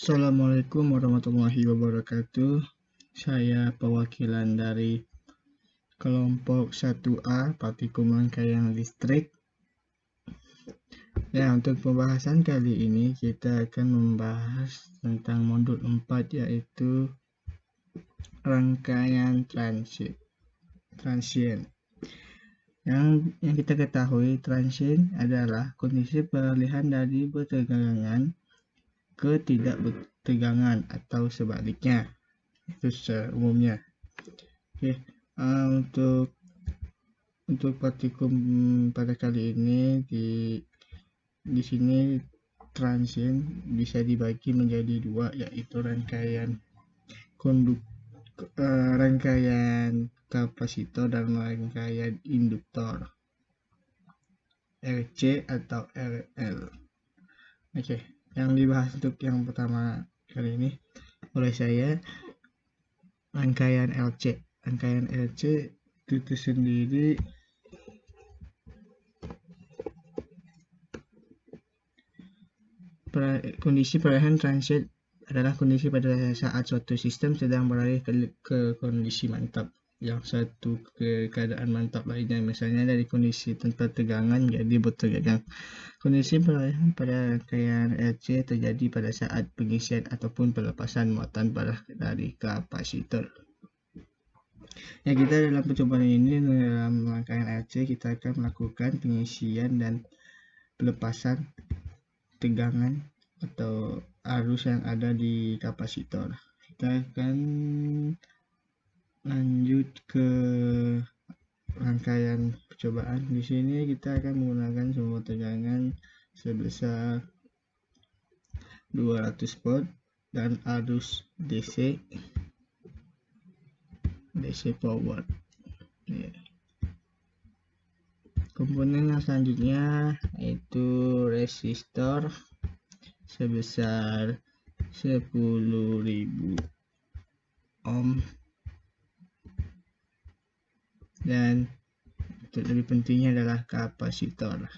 Assalamualaikum warahmatullahi wabarakatuh. Saya perwakilan dari kelompok 1A Partikum Rangkaian Listrik. Ya, untuk pembahasan kali ini kita akan membahas tentang modul 4, yaitu rangkaian transient. Yang kita ketahui, transient adalah kondisi peralihan dari bertegangan ke tidak bertegangan atau sebaliknya. Itu secara umumnya. Oke, untuk partikum pada kali ini di sini transient bisa dibagi menjadi dua, yaitu rangkaian kapasitor dan rangkaian induktor, RC atau RL. Oke, yang dibahas untuk yang pertama kali ini oleh saya, rangkaian LC. Rangkaian LC itu sendiri kondisi peralihan transient adalah kondisi pada saat suatu sistem sedang beralih ke kondisi mantap, yang satu ke keadaan mantap lainnya, misalnya dari kondisi tanpa tegangan jadi bertegangan. Kondisi peralihan pada rangkaian LC terjadi pada saat pengisian ataupun pelepasan muatan dari kapasitor. Ya, kita dalam percobaan ini, dalam rangkaian LC kita akan melakukan pengisian dan pelepasan tegangan atau arus yang ada di kapasitor. Kita akan lanjut ke rangkaian percobaan. Di sini kita akan menggunakan sumber tegangan sebesar 200 volt dan arus DC power. Komponen yang selanjutnya yaitu resistor sebesar 10.000 ohm, dan lebih pentingnya adalah kapasitor.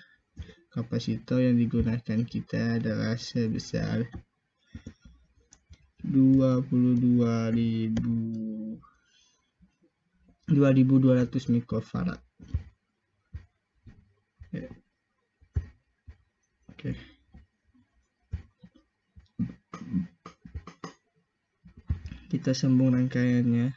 Kapasitor yang digunakan kita adalah sebesar 2200 mikrofarad. Oke. Kita sambung rangkaiannya.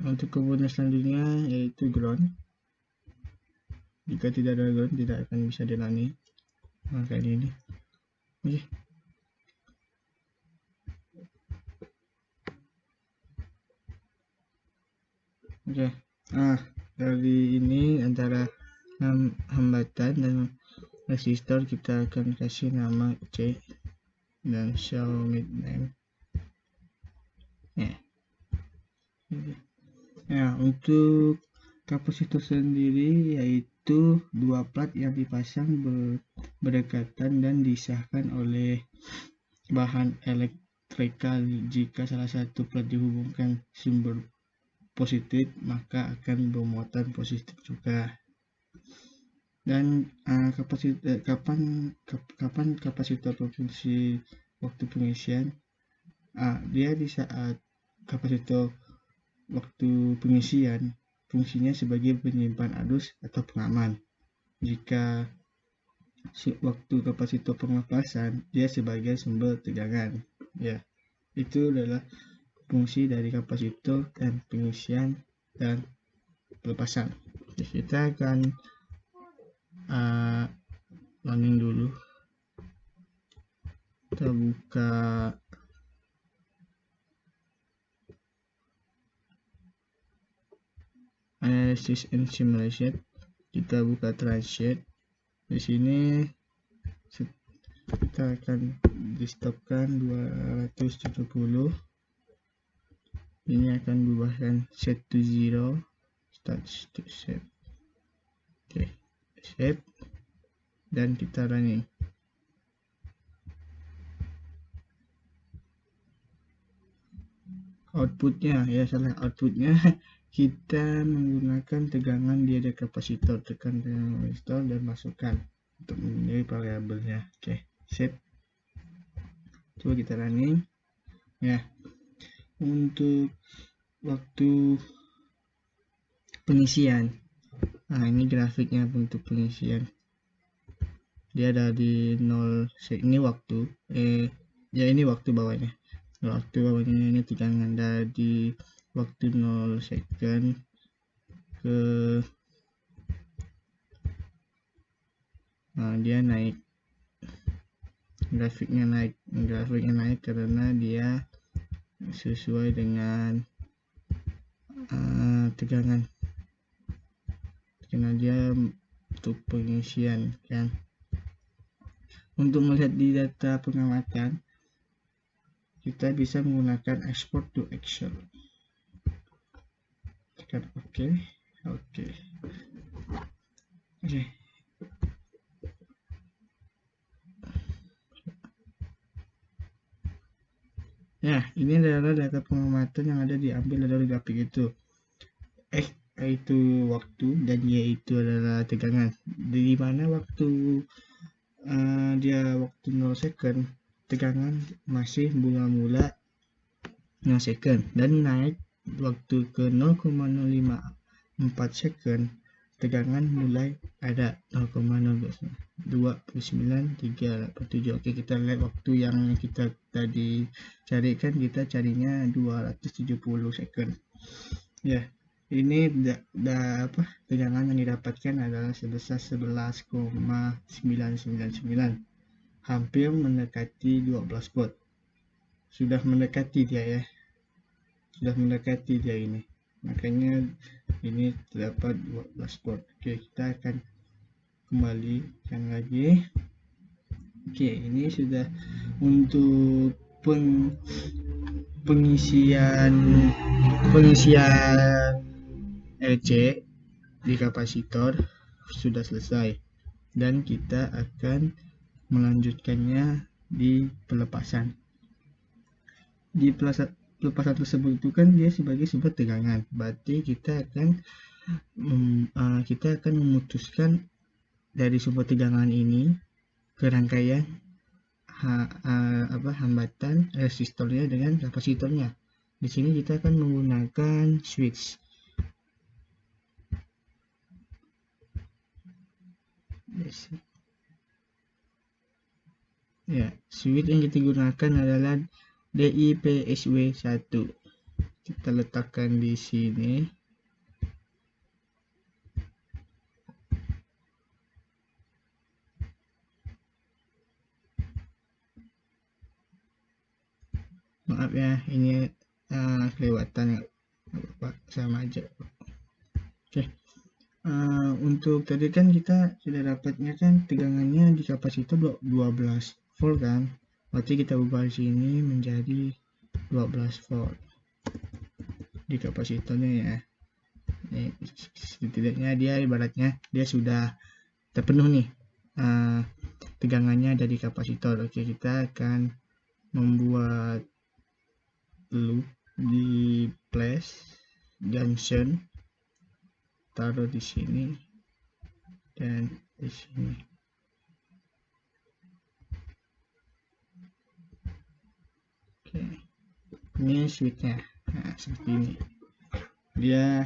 Untuk komponen selanjutnya yaitu ground. Jika tidak ada ground, tidak akan bisa dilalui rangkaian ini. Oke. Dari ini antara hambatan dan resistor kita akan kasih nama C dan show mid name. Ya, untuk kapasitor sendiri yaitu dua plat yang dipasang berdekatan dan disahkan oleh bahan elektrikal. Jika salah satu plat dihubungkan sumber positif, maka akan bermuatan positif juga. Dan kapan kapasitor berfungsi waktu pengisian? Dia di saat kapasitor waktu pengisian fungsinya sebagai penyimpan arus atau pengaman. Jika waktu kapasitor pelepasan, dia sebagai sumber tegangan. Ya, itu adalah fungsi dari kapasitor dan pengisian dan pelepasan. Kita akan running dulu. Kita buka analysis and simulation. Kita buka transient. Di sini kita akan di stopkan 270. Ini akan berubahkan set to 0, start to set. Oke, save dan kita running. outputnya kita menggunakan tegangan di ada kapasitor, tekan tegangan kapasitor dan masukkan untuk menjadi variabelnya. Oke, save. Coba kita running ya. Untuk waktu pengisian, nah ini grafiknya untuk pengisian, dia ada di 0. Ini waktu ini waktu bawahnya, ini tegangan dari waktu 0 second ke dia naik, grafiknya naik karena dia sesuai dengan tegangan karena dia untuk pengisian kan. Untuk melihat di data pengamatan, kita bisa menggunakan export to Excel. Tekan oke. Ya, ini adalah data pengamatan yang ada diambil dari grafik itu. X itu waktu dan Y itu adalah tegangan. Di mana waktu dia waktu 0 second, tegangan masih mula-mula 0 second dan naik waktu ke 0,054 second, tegangan mulai ada 0,029,387. Oke, kita lihat waktu yang kita tadi carikan, kita carinya 270 second ya. Ini tegangan yang didapatkan adalah sebesar 11,999, hampir mendekati 12 volt. Sudah mendekati dia ini, makanya ini terdapat 12 volt. Oke, kita akan kembalikan lagi. Oke, ini sudah untuk pengisian LC di kapasitor sudah selesai, dan kita akan melanjutkannya di pelepasan. Di pelepasan tersebut itu kan dia sebagai sumber tegangan, berarti kita akan memutuskan dari sumber tegangan ini ke rangkaian hambatan resistornya dengan kapasitornya. Di sini kita akan menggunakan switch. Ya, switch yang kita gunakan adalah DIPSW1. Kita letakkan di sini. Maaf ya, ini kelewatan, sama aja. Oke. Untuk tadi kan kita sudah dapatnya kan tegangannya di kapasitor 12 volt kan, berarti kita ubah sini menjadi 12 volt di kapasitornya ya. Ini setidaknya dia ibaratnya dia sudah terpenuh nih tegangannya dari kapasitor. Oke, kita akan membuat loop di place junction, taruh di sini dan di sini. Oke, ini switchnya. Nah, seperti ini. Dia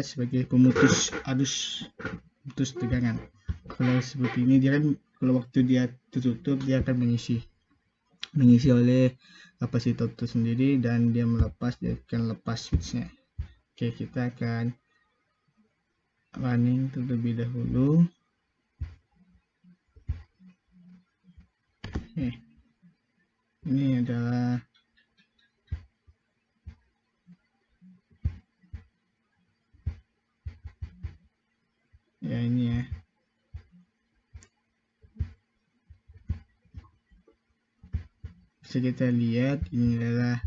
sebagai pemutus arus, putus tegangan. Kalau seperti ini dia kan, kalau waktu dia tertutup dia akan mengisi oleh kapasitor itu sendiri, dan dia akan lepas switchnya. Oke, kita akan running terlebih dahulu. Ini adalah ya, ini ya. Bisa kita lihat ini adalah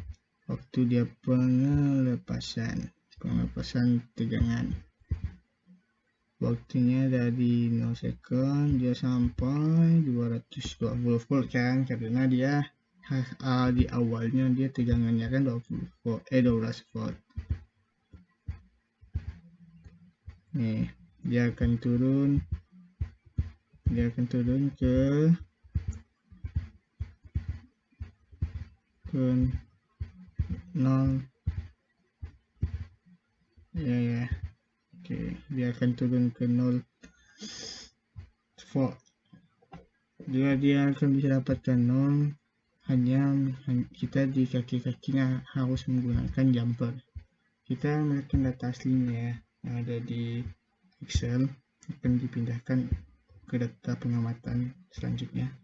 waktu dia pengelepasan tegangan. Waktunya dari 0 second dia sampai 220 volt kan, karena dia di awalnya dia tegangannya kan 12 volt. Nih, dia akan turun ke 0 ya. Oke, dia akan turun ke 0 volt. Dia akan bisa dapatkan 0 hanya kita di kaki-kakinya harus menggunakan jumper. Kita melihat data aslinya yang ada di Excel akan dipindahkan ke data pengamatan selanjutnya.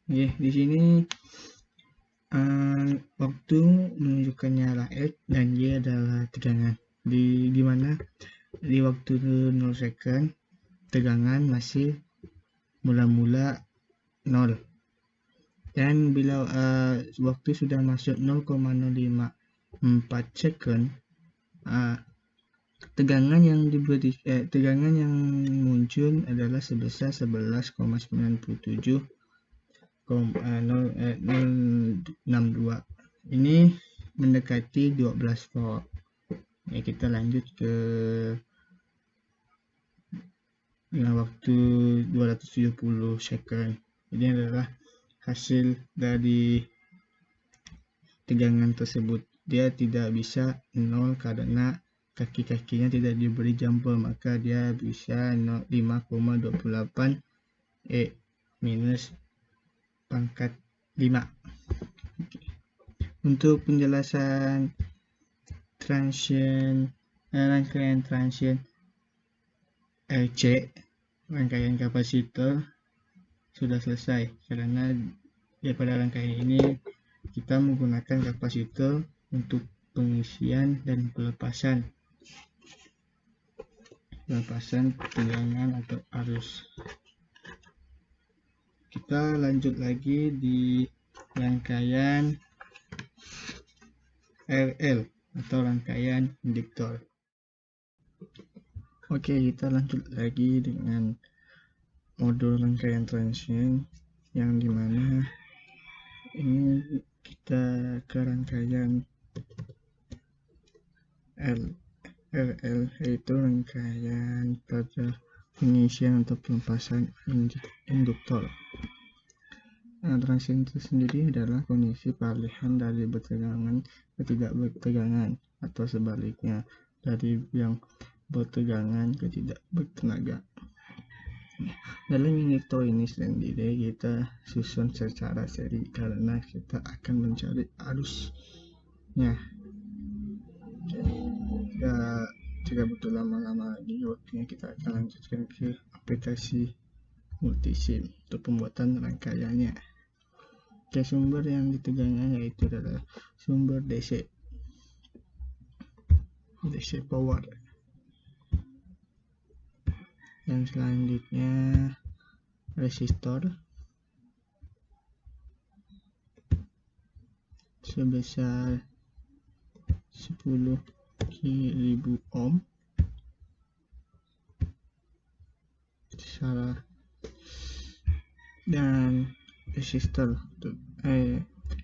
Oke, di sini waktu menunjukkannya adalah X dan Y adalah tegangan. Di mana di waktu 0 second tegangan masih mula-mula 0. Dan bila waktu sudah masuk 0,054 second, tegangan yang muncul adalah sebesar 11,97 062. Ini mendekati 12 volt. Ya, kita lanjut ke dengan waktu 270 second. Ini adalah hasil dari tegangan tersebut. Dia tidak bisa 0 karena kaki-kakinya tidak diberi jumper, maka dia bisa 5,28 E minus pangkat 5. Untuk penjelasan rangkaian transient C, rangkaian kapasitor sudah selesai, karena pada rangkaian ini kita menggunakan kapasitor untuk pengisian dan pelepasan tegangan atau arus. Kita lanjut lagi di rangkaian RL atau rangkaian induktor. Oke, kita lanjut lagi dengan modul rangkaian transient, yang dimana ini kita ke rangkaian RL, yaitu rangkaian pada pengisian atau pelepasan induktor. Transient itu sendiri adalah kondisi peralihan dari bertegangan ke tidak bertegangan, atau sebaliknya dari yang bertegangan ke tidak bertenaga. Dalam induktor ini sendiri kita susun secara seri karena kita akan mencari arusnya. Tidak butuh lama-lama lagi, waktunya kita akan lanjutkan ke aplikasi multisim untuk pembuatan rangkaiannya. Sumber yang ditegangkan yaitu adalah sumber DC power. Yang selanjutnya resistor sebesar 10.000 ohm, dan resistor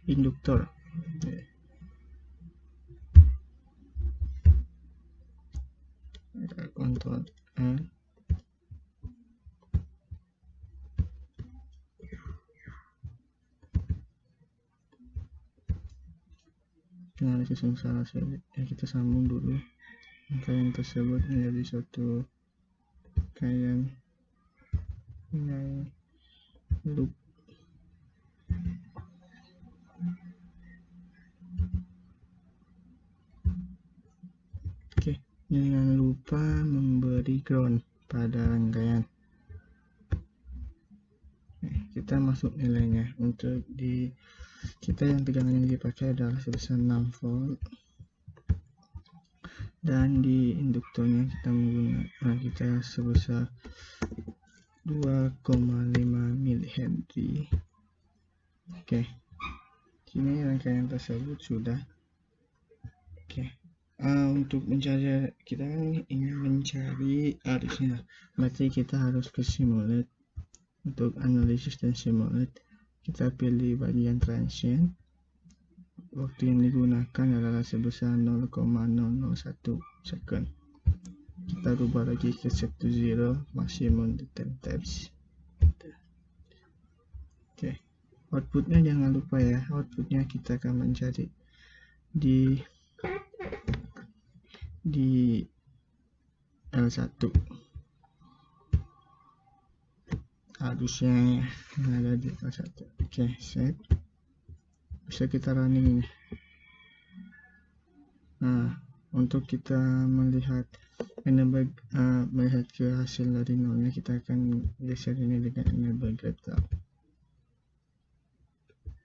induktor kontrol analisis yang salah kita sambung dulu rangkaian tersebut menjadi suatu rangkaian yang loop. Oke, jangan lupa memberi ground pada rangkaian. Kita masuk nilainya. Untuk kita yang tegangan yang dipakai adalah sebesar 6 volt, dan di induktornya kita sebesar 2,5 mH. Oke, sini rangkaian tersebut sudah. Oke, untuk mencari, kita ingin mencari arusnya, berarti kita harus ke simulate. Untuk analisis dan simulate kita pilih bagian transient. Waktu yang digunakan adalah sebesar 0,001 second. Kita rubah lagi ke set to 0, maksimum 10 times. Oke, outputnya jangan lupa ya, outputnya kita akan mencari di L1 harusnya yang ada di L1. Oke, set, bisa kita running ini. Nah, untuk kita melihat melihat ke hasil dari nolnya, kita akan geser ini dengan enable graph.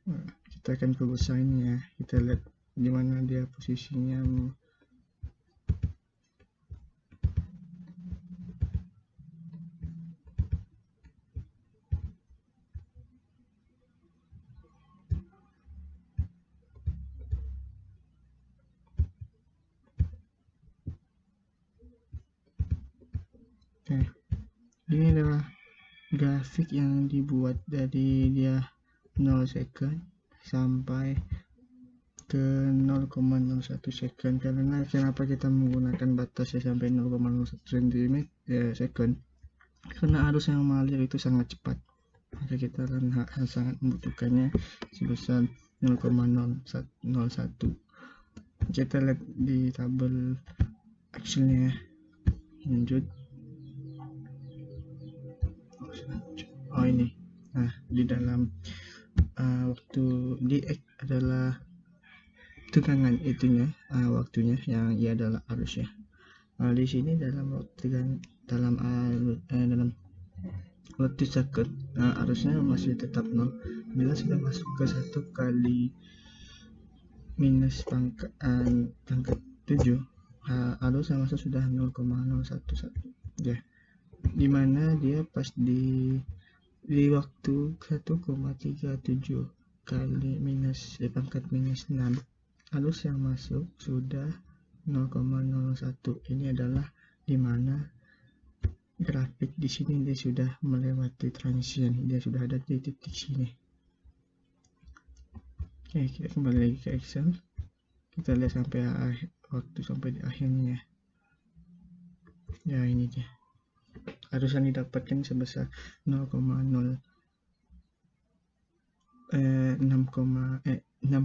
Nah, kita akan perbesar ini ya, kita lihat di mana dia posisinya. Oke, ini adalah grafik yang dibuat dari dia 0 second sampai ke 0,01 second. Karena kenapa kita menggunakan batasnya sampai 0,01 cm second, karena arus yang mengalir itu sangat cepat, maka kita sangat membutuhkannya sebesar 0,01. Kita lihat di tabel Excel-nya. Lanjut. Oh ini, nah di dalam waktu di X adalah tegangan itunya, waktunya yang ia adalah arusnya. Di sini dalam waktu second, arusnya masih tetap 0. Bila sudah masuk ke 1 kali minus pangkat 7, arus yang masuk sudah 0,011 ya, dimana dia pas di waktu 1,37 kali minus pangkat minus 6, arus yang masuk sudah 0,01. Ini adalah dimana grafik di sini dia sudah melewati transient, dia sudah ada di titik sini. Oke, kita kembali lagi ke Excel, kita lihat sampai waktu sampai di akhirnya ya. Ini dia arus yang didapatkan sebesar 6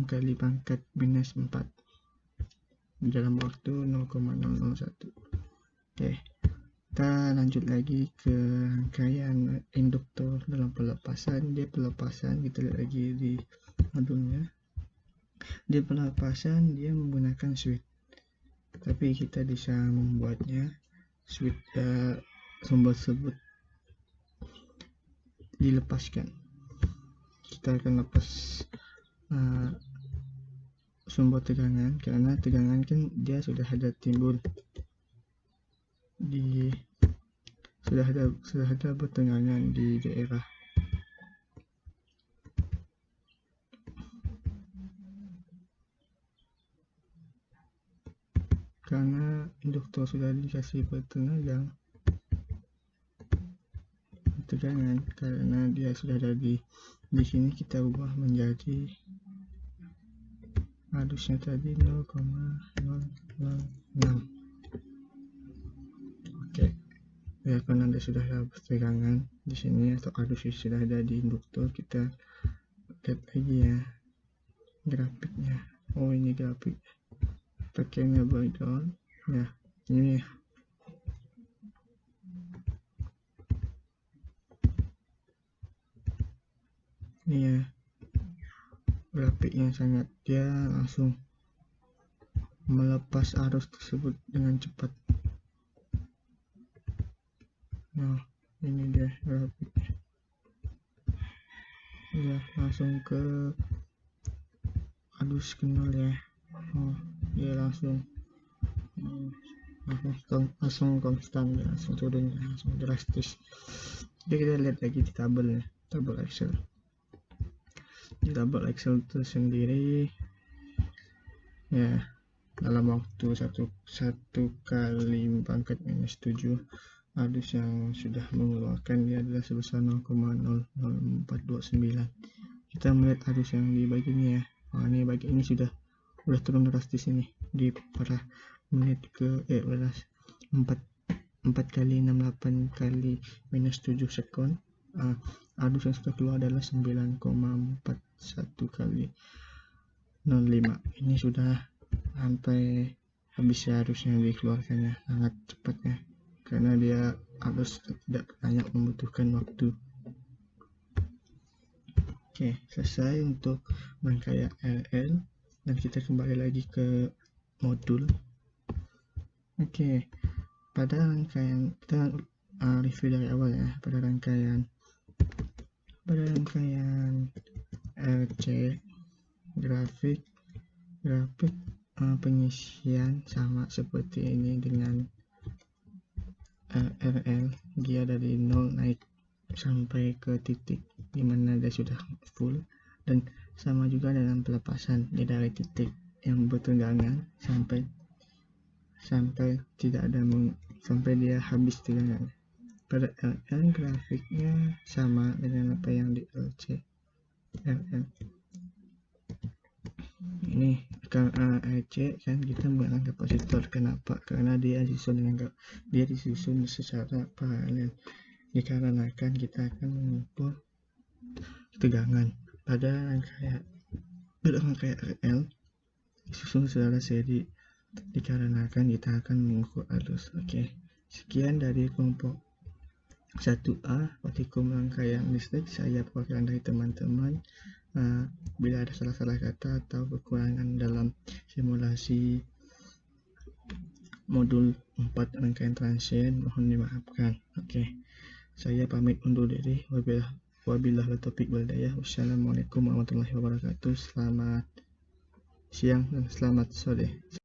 kali pangkat minus 4 dalam waktu 0,001. Oke, kita lanjut lagi ke rangkaian induktor dalam pelepasan. Kita lihat lagi di modulnya. Di pelepasan dia menggunakan switch, tapi kita bisa membuatnya switch sumber tersebut dilepaskan. Kita akan lepas sumber tegangan, karena tegangan kan dia sudah ada timbul sudah ada bertegangan di daerah. Karena induktor sudah dikasih tegangan, karena dia sudah ada di sini, kita ubah menjadi arusnya tadi 0,006. Oke, ya, karena dia sudah ada tegangan di sini atau arus sudah ada di induktor, kita lihat lagi ya grafiknya. Oh, ini grafik pakainya breakdown ya, ini ya. Ini ya grafiknya, sangat dia langsung melepas arus tersebut dengan cepat. Nah, ini dia grafiknya ya, langsung ke arus kenal ya. Oh, dia langsung konstan ya, langsung turun, langsung drastis. Jadi kita lihat lagi di tabel Excel. Di tabel Excel itu sendiri ya, dalam waktu 1 kali pangkat minus 7, arus yang sudah mengeluarkan dia adalah sebesar 0,0429. kita melihat arus yang di bagian ini ya. Ini bagian ini sudah turun drastis ini di pada menit ke 4 kali 68 kali minus 7 sekon. Arus yang sudah keluar adalah 9,41 kali 05. Ini sudah sampai habis arus yang dikeluarkannya, sangat cepatnya karena dia arus tidak banyak membutuhkan waktu. Oke, selesai untuk rangkaian RL dan kita kembali lagi ke modul. Oke, pada rangkaian kita review dari awal ya. Pada rangkaian RC grafik pengisian sama seperti ini dengan RL, dia dari 0 naik sampai ke titik dimana dia sudah full, dan sama juga dalam pelepasan, dia dari titik yang bertegangan sampai tidak ada sampai dia habis tegangan. Pada LN grafiknya sama dengan apa yang di LC. LN ini karena LC kan kita menggunakan kapasitor. Kenapa? Karena dia disusun secara paralel, dikarenakan kita akan mengukur tegangan. Pada rangkaian RL disusun secara seri, dikarenakan kita akan mengukur arus. Oke, sekian dari kelompok 1A praktikum rangkaian listrik. Saya perwakilan dari teman-teman. Bila ada salah-salah kata atau kekurangan dalam simulasi modul 4 rangkaian transient, mohon dimaafkan. Oke, saya pamit undur diri. Wabillahi taufiq wal hidayah. Wassalamualaikum warahmatullahi wabarakatuh. Selamat siang dan selamat sore.